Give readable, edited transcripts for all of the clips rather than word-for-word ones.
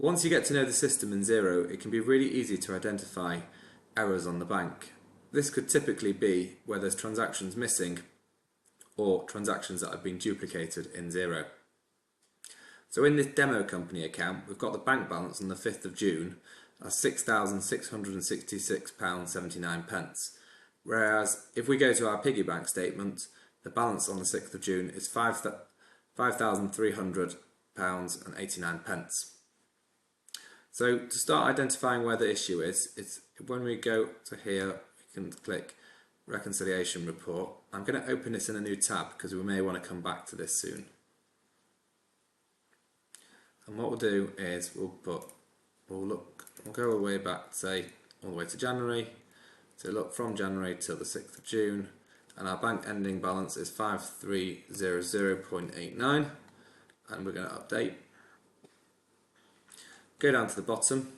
Once you get to know the system in Xero, it can be really easy to identify errors on the bank. This could typically be where there's transactions missing or transactions that have been duplicated in Xero. So in this demo company account, we've got the bank balance on the 5th of June as £6,666.79, whereas if we go to our piggy bank statement, the balance on the 6th of June is £5,300.89. So to start identifying where the issue is, it's when we go to here, we can click Reconciliation Report. I'm going to open this in a new tab because we may want to come back to this soon. And what we'll do is we'll go all the way back, say all the way to January. So look from January till the 6th of June, and our bank ending balance is 5300.89, and we're going to update. Go down to the bottom,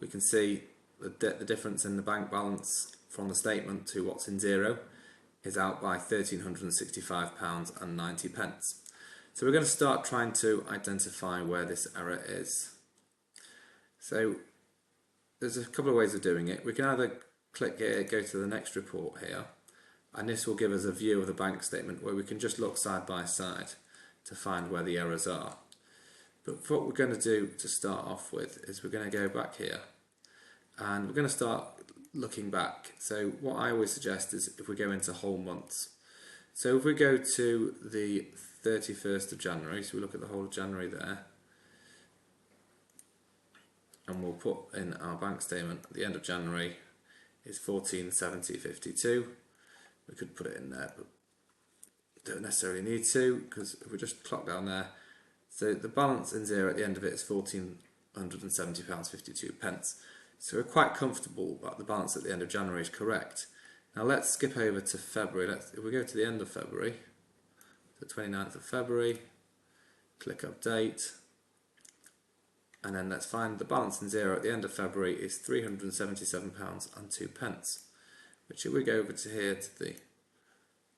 we can see the difference in the bank balance from the statement to what's in Xero is out by £1,365.90. So we're going to start trying to identify where this error is. So there's a couple of ways of doing it. We can either click here, go to the next report here, and this will give us a view of the bank statement where we can just look side by side to find where the errors are. But what we're going to do to start off with is we're going to go back here and we're going to start looking back. So what I always suggest is if we go into whole months. So if we go to the 31st of January, so we look at the whole of January there, and we'll put in our bank statement at the end of January is 1470.52. We could put it in there, but don't necessarily need to, because if we just clock down there, so the balance in Xero at the end of it is £1,470.52. So we're quite comfortable that the balance at the end of January is correct. Now let's skip over to February. If we go to the end of February, the 29th of February, click Update, and then let's find the balance in Xero at the end of February is £377.02. Which if we go over to here to the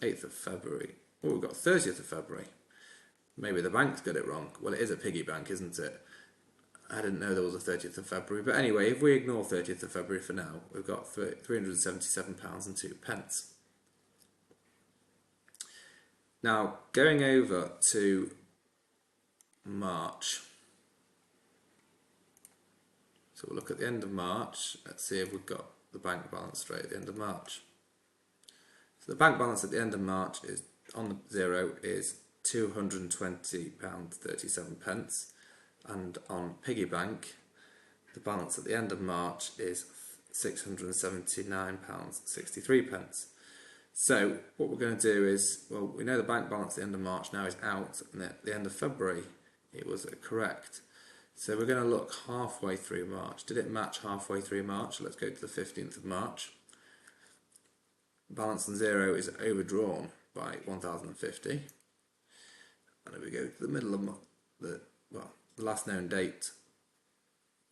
8th of February, oh, we've got 30th of February. Maybe the bank's got it wrong. Well, it is a piggy bank, isn't it? I didn't know there was a 30th of February. But anyway, if we ignore 30th of February for now, we've got £377.02. Now, going over to March. So we'll look at the end of March. Let's see if we've got the bank balance straight at the end of March. So the bank balance at the end of March is on the Xero is £220.37, and on Piggy Bank the balance at the end of March is £679.63. So what we're going to do is, well, we know the bank balance at the end of March now is out, and at the end of February it was correct. So we're going to look halfway through March. Did it match halfway through March? Let's go to the 15th of March. Balance on Xero is overdrawn by 1,050. And if we go to the middle of the last known date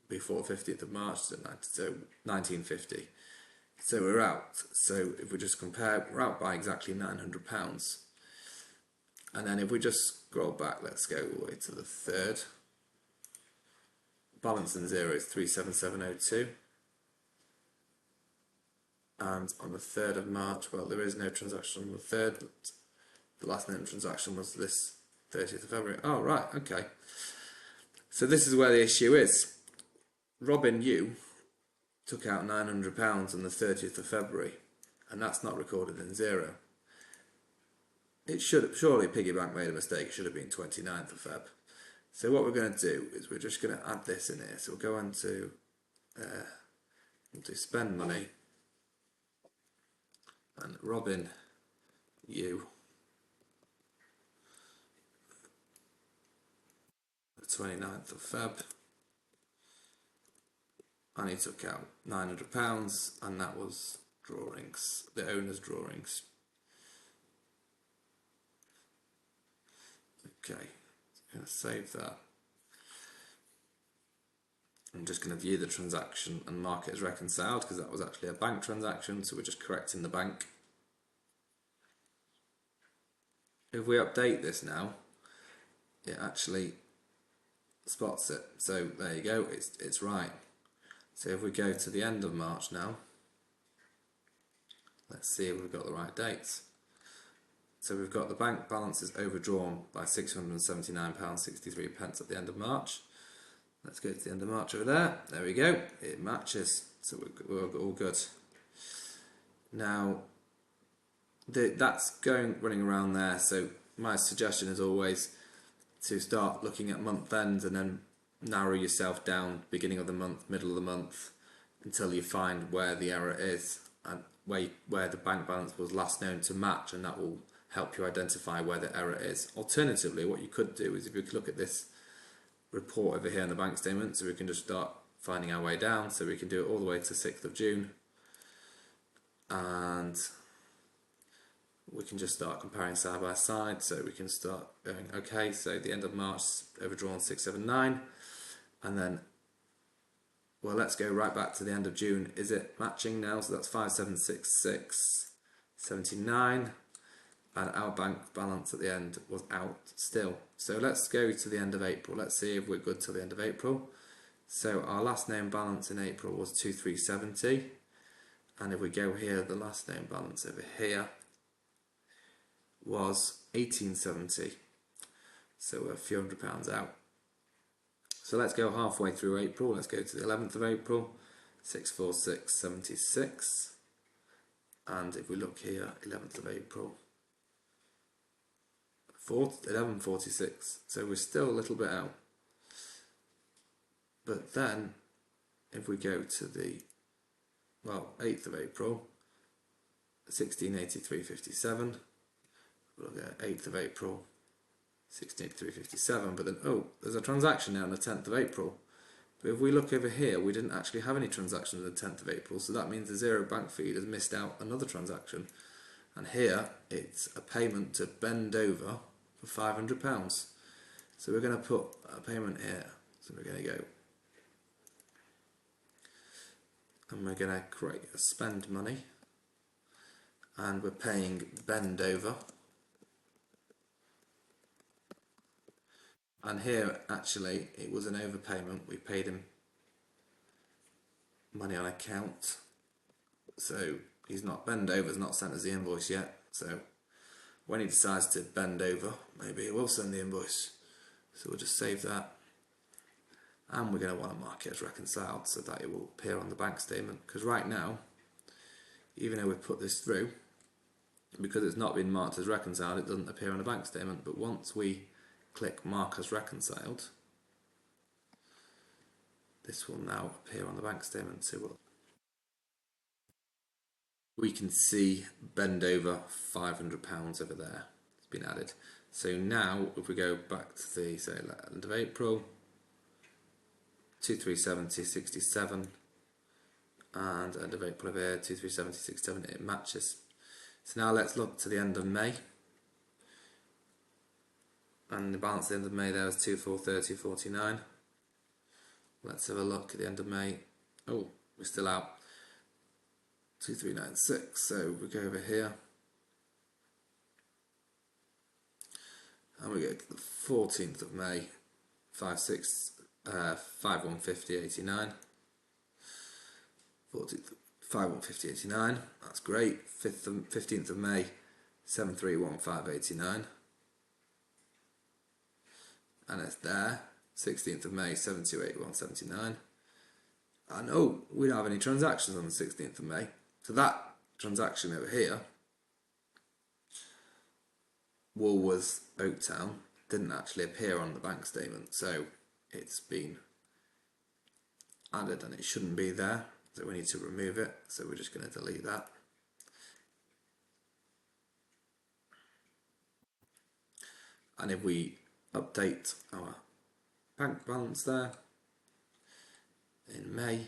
before 15th of March, so 1950. So we're out. So if we just compare, we're out by exactly £900. And then if we just scroll back, let's go all the way to the 3rd. Balance in Xero is 377.02. And on the 3rd of March, well, there is no transaction on the 3rd, but the last known transaction was this 30th of February. Oh, right, okay. So this is where the issue is. Robin U took out £900 on the 30th of February, and that's not recorded in Xero. It should, surely Piggy Bank made a mistake. It should have been 29th of Feb. So what we're going to do is we're just going to add this in here. So we'll go on to spend money, and Robin U, the 29th of Feb, and he took out £900, and that was drawings, the owner's drawings. Okay, I'm going to save that. I'm just going to view the transaction and mark it as reconciled because that was actually a bank transaction, so we're just correcting the bank. If we update this now, it actually spots it. So there you go, it's right. So if we go to the end of March now, let's see if we've got the right dates. So we've got the bank balance is overdrawn by £679.63 at the end of March. Let's go to the end of March over there. There we go. It matches. So we're all good. Now, that's running around there. So my suggestion is always to start looking at month ends and then narrow yourself down beginning of the month, middle of the month, until you find where the error is and where the bank balance was last known to match, and that will help you identify where the error is. Alternatively, what you could do is if you could look at this report over here in the bank statement, so we can just start finding our way down. So we can do it all the way to 6th of June, and we can just start comparing side by side. So we can start going, okay, so the end of March overdrawn 679, and then, well, let's go right back to the end of June. Is it matching now? So that's 5766.79, and our bank balance at the end was out still. So let's go to the end of April. Let's see if we're good till the end of April. So our last name balance in April was 2370, and if we go here, the last name balance over here was 1870. So we're a few £100 out. So let's go halfway through April. Let's go to the 11th of April, 646.76, and if we look here, 11th of April, 1146. So we're still a little bit out. But then, if we go to the 8th of April, 1683.57. We'll get 8th of April, 1683.57. But then, there's a transaction now on the 10th of April. But if we look over here, we didn't actually have any transactions on the 10th of April. So that means the Xero bank feed has missed out another transaction. And here, it's a payment to bend over for £500. So we're going to put a payment here. So we're going to go, and we're going to create a spend money, and we're paying bend over. And here, actually, it was an overpayment. We paid him money on account. So he's not bend over, has not sent us the invoice yet. So when he decides to bend over, maybe he will send the invoice. So we'll just save that. And we're going to want to mark it as reconciled so that it will appear on the bank statement. Because right now, even though we put this through, because it's not been marked as reconciled, it doesn't appear on the bank statement. But once we click mark as reconciled, this will now appear on the bank statement. So we can see bend over £500 over there. It's been added. So now if we go back to the, say, end of April, 2370.67, and end of April over here, 2370.67, it matches. So now let's look to the end of May. And the balance at the end of May there was 2430.49. Let's have a look at the end of May. Oh, we're still out. 2396. So we go over here. And we go to the 14th of May, 5150.89. 5150.89. That's great. 15th of May, 7315.89. And it's there. 16th of May, 7281.79. And we don't have any transactions on the 16th of May. So that transaction over here, Woolworths Oaktown, didn't actually appear on the bank statement. So it's been added and it shouldn't be there. So we need to remove it. So we're just going to delete that. And if we update our bank balance there in May,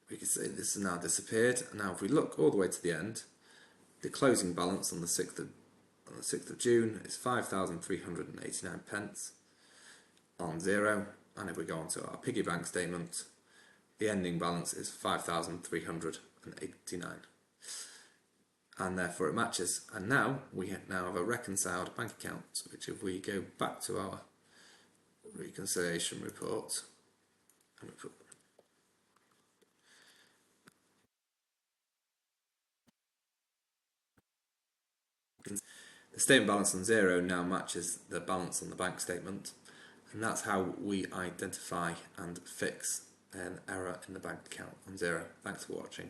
we can see this has now disappeared. And now if we look all the way to the end, the closing balance on the 6th of June is 5,389 pence on Xero, and if we go on to our piggy bank statement, the ending balance is 5,389, and therefore it matches. And now we now have a reconciled bank account, which if we go back to our, we reconciliation report. And we put the statement balance on Xero now matches the balance on the bank statement, and that's how we identify and fix an error in the bank account on Xero. Thanks for watching.